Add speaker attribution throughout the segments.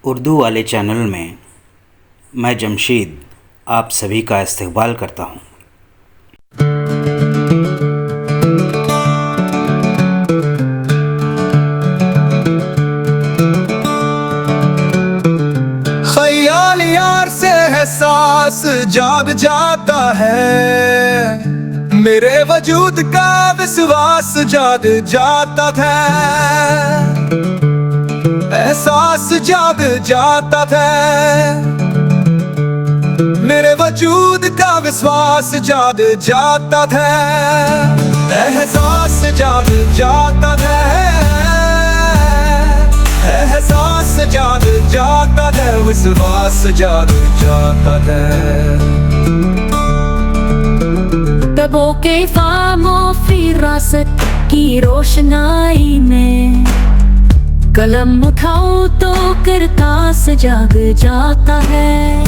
Speaker 1: उर्दू वाले चैनल में मैं जमशीद आप सभी का इस्तकबाल करता हूँ।
Speaker 2: ख्याल यार से एहसास जाग जाता है, मेरे वजूद का विश्वास जाग जाता था। एहसास जाग जाता था, मेरे वजूद का विश्वास जाग जाता था। एहसास जाग जाता था, एहसास जाग जाता था, विश्वास जाग जाता था।
Speaker 3: तबों के फामो फिरासत की रोशनाई में कलम उठाऊं तो किरतास जाग जाता है।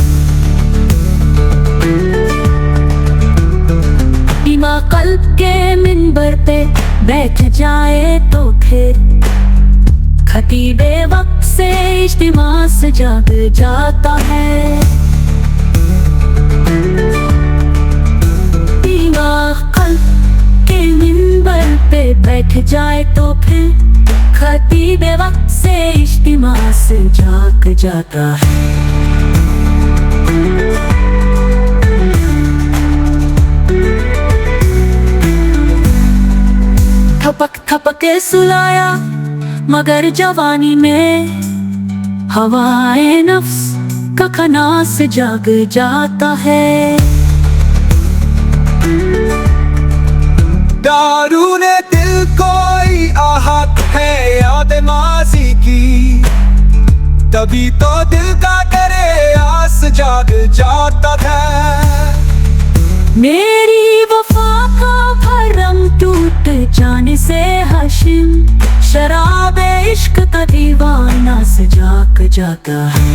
Speaker 3: बीमा कल्ब के मिंबर पे बैठ जाए तो फिर खतीबे वक्त से इज्तिमा से जाग जाता है। बीमा कल्ब के मिंबर पे बैठ जाए तो फिर खतीबे वक्त से इज्तिमा से जाग जाता है। थपक थपक के सुलाया मगर जवानी में हवाए नफ्स का खना से जाग जाता है।
Speaker 2: दारू ने दिल कोई आहत है याद माजी की, तभी तो दिल का करे आस जाग जाता था।
Speaker 3: मेरी वफा का भरम टूट जाने से हाशिम शराबे इश्क का दीवाना से जाग जाता है।